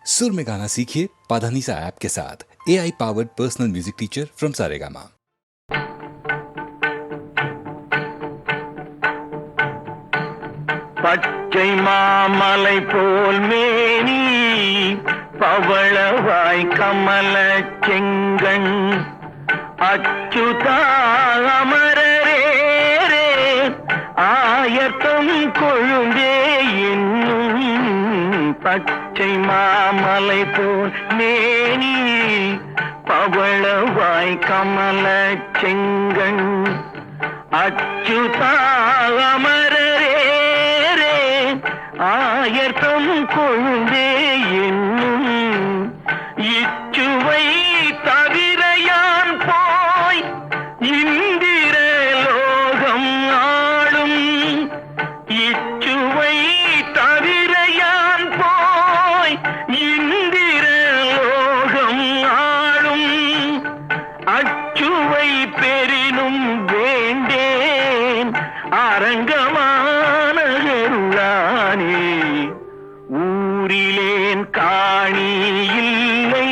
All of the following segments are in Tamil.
सुर में गाना सीखिए पाधानीसा ऐप के साथ। AI powered personal music teacher from Saregama. பச்சை மாமலை போல் மேனி பவளவாய் கமல செங்கண் அச்சுதா அமரரே ஆயத்தம் கொழுந்தே என்னும் பச்சை மாமலை போல் மேனி பவளவாய் கமல செங்கண் அச்சுதா அமரரே ஆயர்தம் கொழுந்தே என்னும் இச்சுவை தவிர யான் போய் இந்திர லோகம் ஆளும் இச்சுவை தவிர யான் போய் இந்திர லோகம் ஆளும் அச்சுவை பெரினும் வேண்டேன் அரங்கமான ஊரிலேன் காணி இல்லை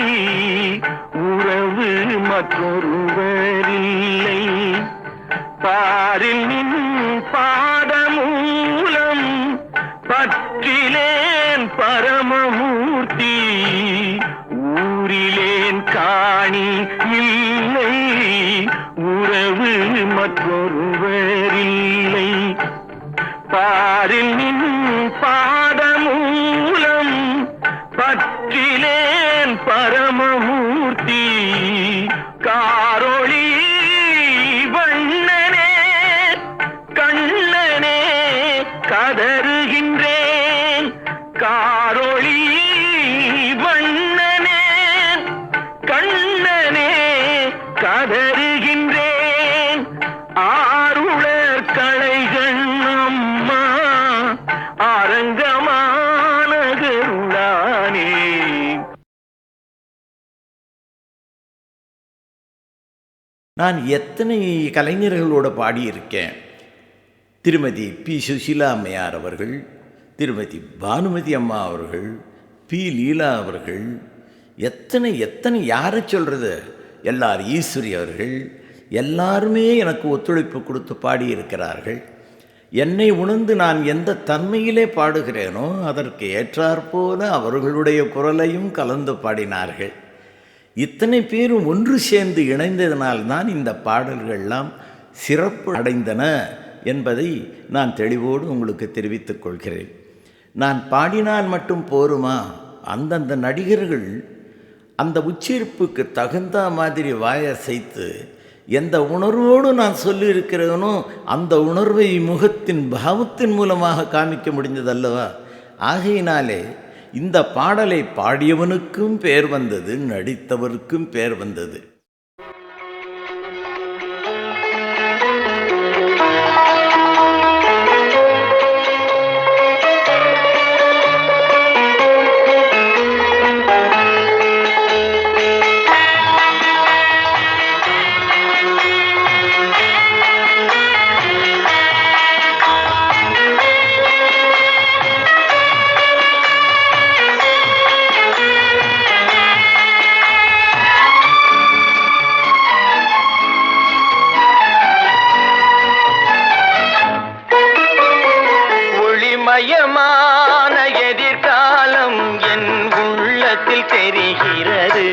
உறவு மற்றொருவரில்லை பாரில் நின் பாதமூலம் பற்றிலேன் பரமமூர்த்தி ஊரிலேன் காணி இல்லை உறவு மற்றொருவரில்லை பாரில் நின் பாதமூலம் பற்றிலேன் பரமமூர்த்தி காரொளி வண்ணனே கண்ணனே கதறுகின்றேன் காரொளி வண்ணனே கண்ணனே கதறுகின்றேன் ஆருளர் களைகள் அம்மா அரங்கமான கருளானே. நான் எத்தனை கலைஞர்களோடு பாடியிருக்கேன். திருமதி பி. சுஷீலா அம்மையார் அவர்கள், திருமதி பானுமதி அம்மா அவர்கள், பி. லீலா அவர்கள், எத்தனை யாரை சொல்கிறது, எல்லார் ஈஸ்வரி அவர்கள், எல்லாருமே எனக்கு ஒத்துழைப்பு கொடுத்து பாடியிருக்கிறார்கள். என்னை உணர்ந்து நான் எந்த தன்மையிலே பாடுகிறேனோ அதற்கு ஏற்றாற்போல அவர்களுடைய குரலையும் கலந்து பாடினார்கள். இத்தனை பேரும் ஒன்று சேர்ந்து இணைந்ததினால்தான் இந்த பாடல்கள்லாம் சிறப்பு அடைந்தன என்பதை நான் தெளிவோடு உங்களுக்கு தெரிவித்துக் கொள்கிறேன். நான் பாடினால் மட்டும் போருமா? அந்தந்த நடிகர்கள் அந்த உச்சரிப்புக்கு தகுந்த மாதிரி வாயசைத்து எந்த உணர்வோடு நான் சொல்லியிருக்கிறேனோ அந்த உணர்வை முகத்தின் பாவத்தின் மூலமாக காமிக்க முடிந்ததல்லவா? ஆகையினாலே இந்த பாடலை பாடியவனுக்கும் பேர் வந்தது, நடித்தவருக்கும் பேர் வந்தது. மயமான எதிர்காலம் என் உள்ளத்தில் தெரிகிறது.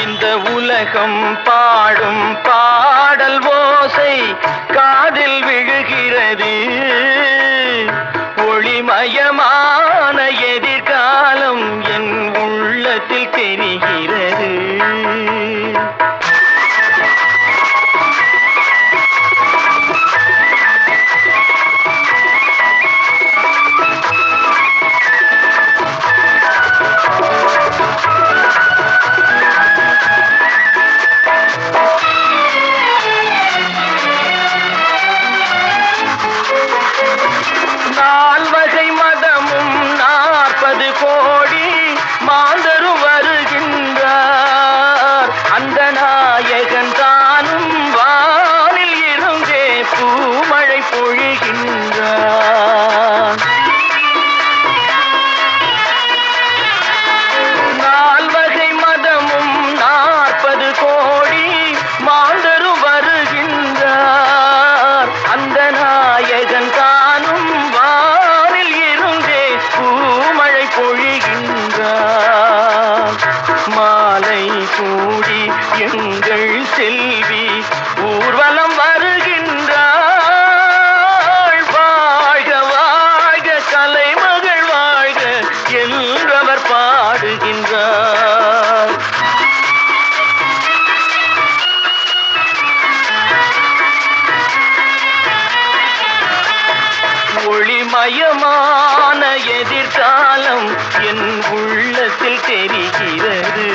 இந்த உலகம் பாடும் பாடல் ஓசை காதில் விழுகிறது. ஒளிமயமான எதிர்காலம் என் உள்ளத்தில் தெரிகிறது. ஒளிமயமான எதிர்காலம் என் உள்ளத்தில் தெரிகிறது.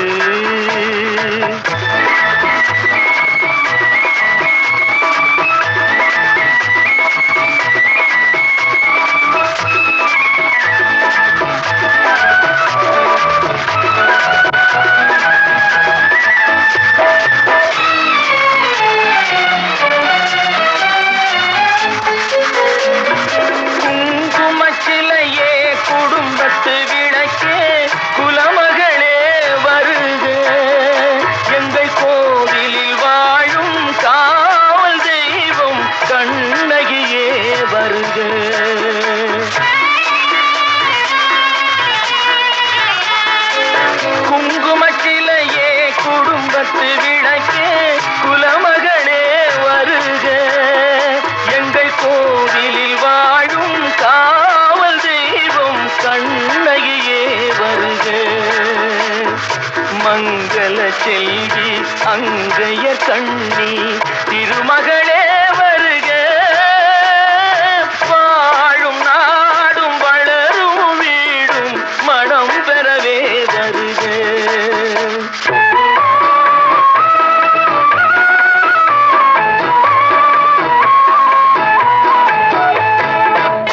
குங்குமச்சிலையே குடும்பத்து விளக்கே குலமகளே வருக, எங்கள் கோவிலில் வாழும் காவல் தெய்வம் கண்ணகியே வருக. குங்குமச்சிலையே குடும்பத்து விளக்கே குலமகளே வருக, எங்கள் கோவிலில் வாழும் காவல் தெய்வம் கண்ணகியே வருக. மங்கள செல்வி அங்கைய கண்ணி திருமகளே வருக, வாழும் நாடும் வளரும் வீடும் மனம் பெறவே வருக.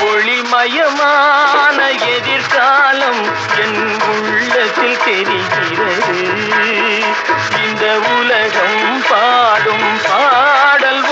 ஒளிமயமான எதிர்காலம் என் உள்ளத்தில் தெரிகிறது. இந்த உலகம் பாடும் பாடல்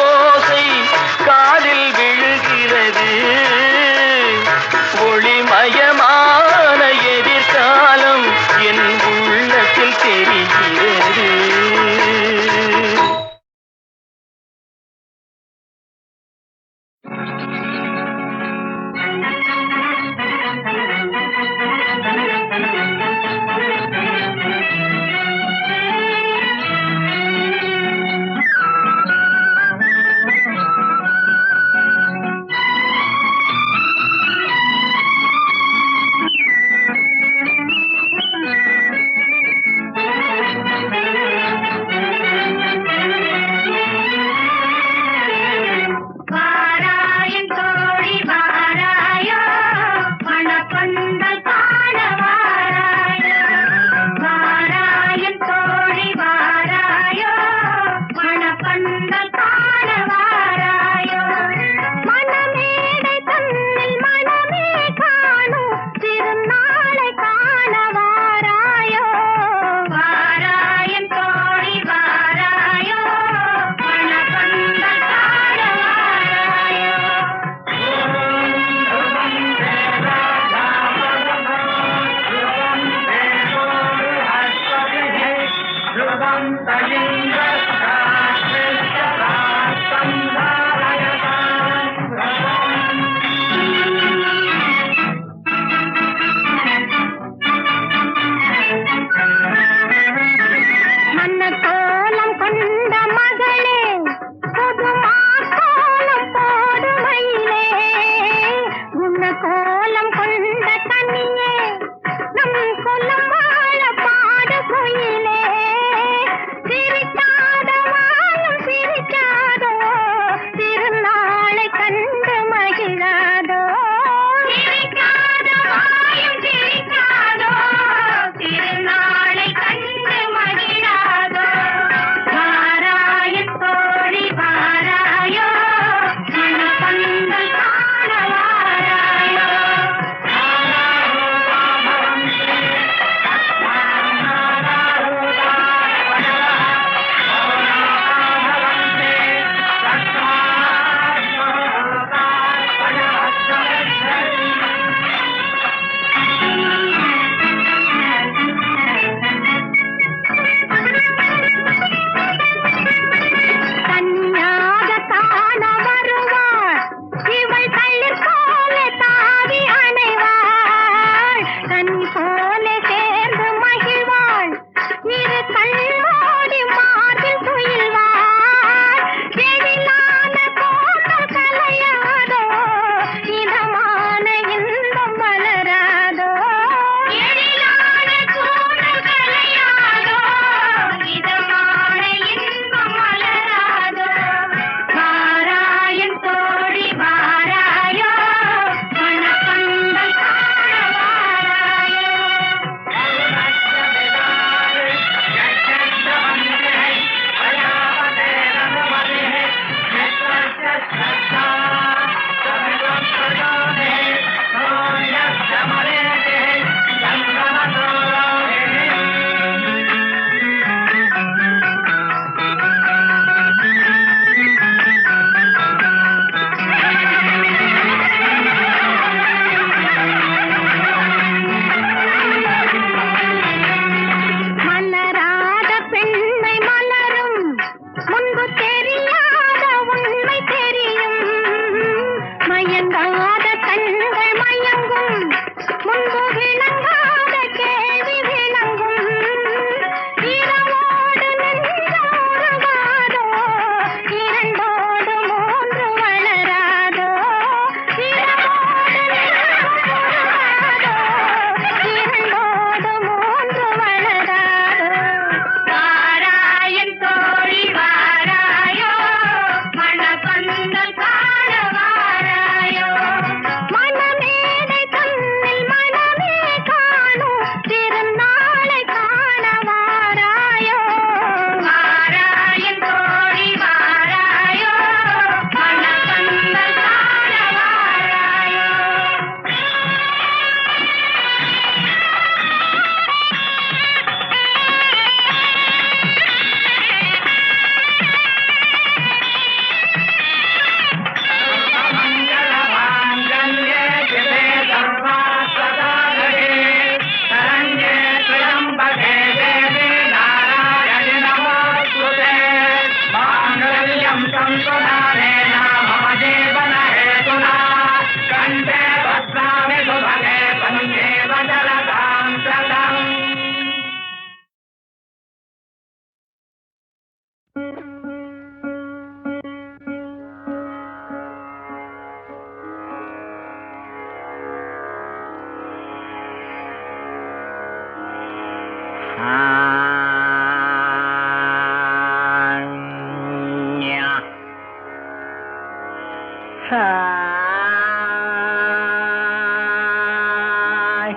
ஹாய்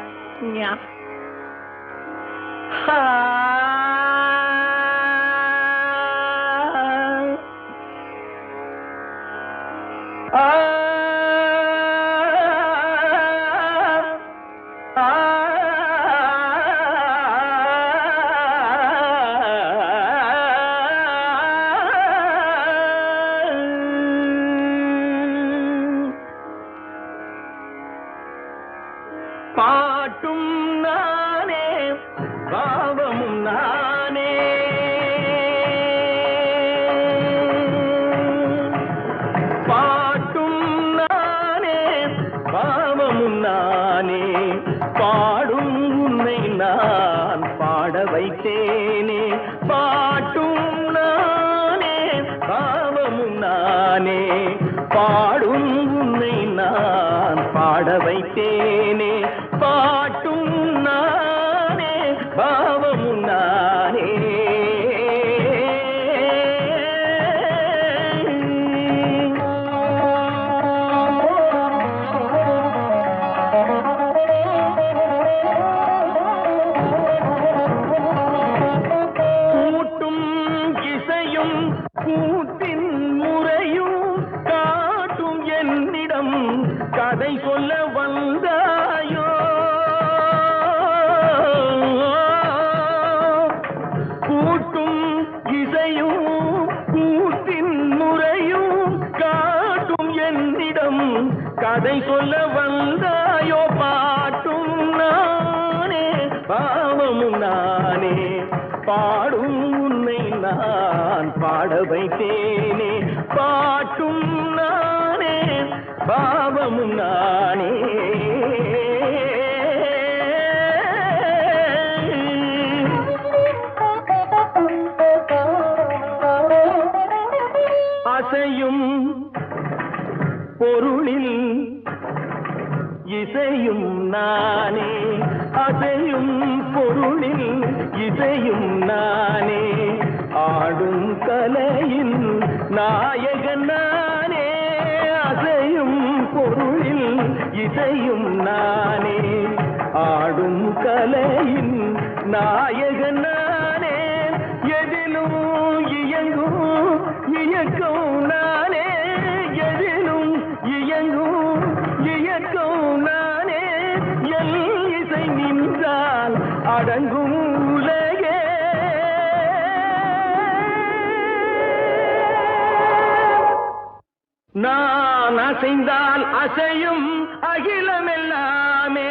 ஞா. ஹாய். ஆ. ஆ. பாட்டும் நானே பாவமும் நானே பாட்டும் நானே பாவமும் நானே பாடும் உன்னை நான் பாட வைத்தேனே பாட்டும் நானே பாவமும் நானே பாடும் உன்னை நான் பாட வைத்தேனே பாட்டும் நானே பாவமும் நானே கூட்டும் இசையும் கூட்டின் முறையும் காட்டும் என்னிடம் கதை சொல்ல வந்தாயோ கூட்டும் இசையும் கூட்டின் முறையும் காட்டும் என்னிடம் கதை சொல்ல வந்தாயோ பாட்டும் நானே பாவமும் நானே பாடும் உன்னை நான் பாட வைத்தேனே பாட்டும் நானே பாவமும் நானே அசையும் பொருளில் இசையும் நானே அசையும் பொருளில் இசையும் நானே ஆடும் கலையின் நாயகன் நானே அசையும் பொருளில் இசையும் நானே ஆடும் கலையின் நாயகன் நானே எதிலும் இயங்கும் இயக்கம் நானே எதிலும் இயங்கும் இயக்கம் நானே எல் இசை நின்றால் அடங்கும் உலகே நான் அசைந்தால் அசையும் அகிலமெல்லாமே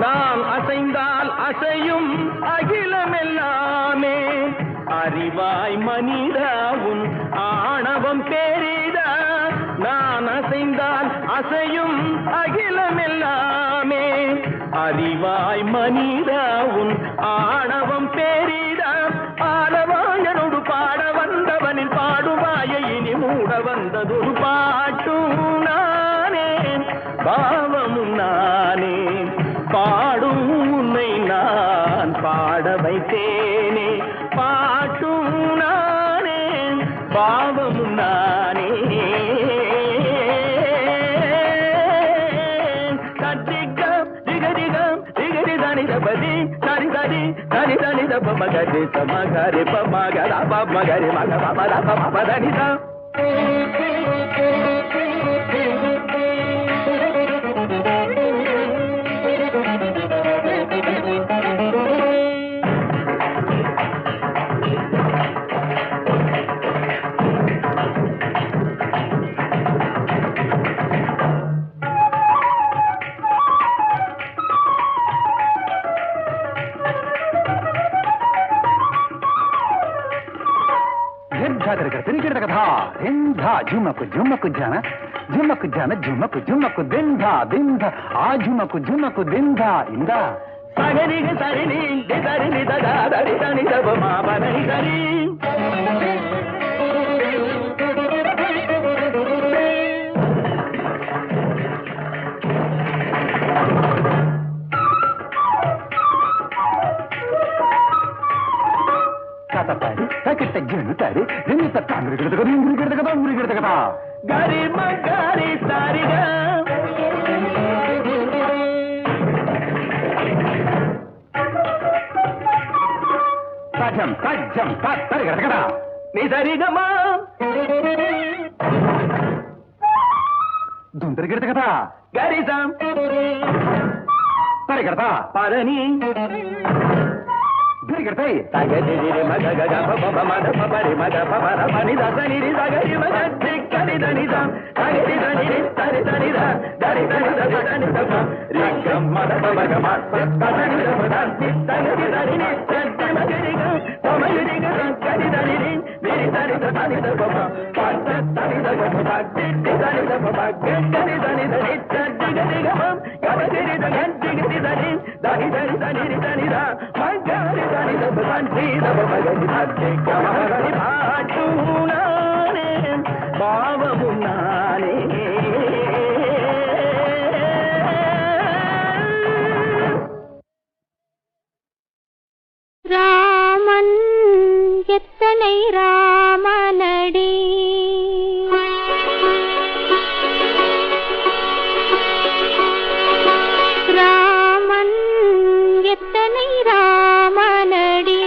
நான் அசைந்தால் அசையும் அகிலமெல்லாமே அறிவாய் மனிதாவும் ஆணவம் பெரிதா நான் அசைந்தால் அசையும் அகிலமெல்லாமே அறிவாய் மனிதாவும் ஆணவம் பெரிதா ஆலவாயனோடு பாட வந்தவனில் பாடுவாய இனி மூட வந்ததொரு பாட்டும் நானே பாவமும் நானே பாடும் உன்னை நான் பாட வைத்தேனே பாட்டும் நானே பாவமும் நானே கட்டிக்கம் திகதிகம் திகதி தனிதபதி தனி தனி தனி தனிதப மகரி சமகரி பமகர பமகரி மக பமர பமதனிதம் झुमक झुमक जाना झुमक जाना झुमक झुमक दिंधा दिंधा आ झुमक झुमक दिंधा इंदा சகரிக சரிணி தரிணி தரி தனி தப மாபனை சரி கத தப்பாரு தக்கிட்ட ஜெனு தாரு ஜெனித்த தாங்கிரி கிடக்கதா இங்கிரி கிடக்கதா ஊரி கிடக்கதா கரி மகாரி சாரிகா சஜம் சஜம் தரி கிடக்கதா நீ சரிகமா துந்தரி கிடக்கதா கரிசம் தரி கிடதா பரணி திரி கிடத்தை தகதிரி மக கக பப மத பபரி மக பபர பனி தசனி தகரி மக திக்கரி தனிதம் தகரி தனிரி தரி தனிதா தரி தனி தரி தனி தப ரிகம் மத பபக மத தனி தப தனி தகரி தனிரி தத்தி மகரிக தமரிக தக்கரி தனிரி விரி தனி தனி தப பத்த தனி தப பத்தி தனி தப கெட்டரி தனி தனி தத்தி கரிகம கபரி தகரி தனி தனி தனி தனி தனிதா மகரி தனி தப தனி தப மகரி தத்தி கமகரி பாட்டுனானே பாவமும் நானே ராமன் எத்தனை ராமனடி ராமன் எத்தனை ராமனடி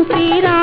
ஸ்ரீராமன்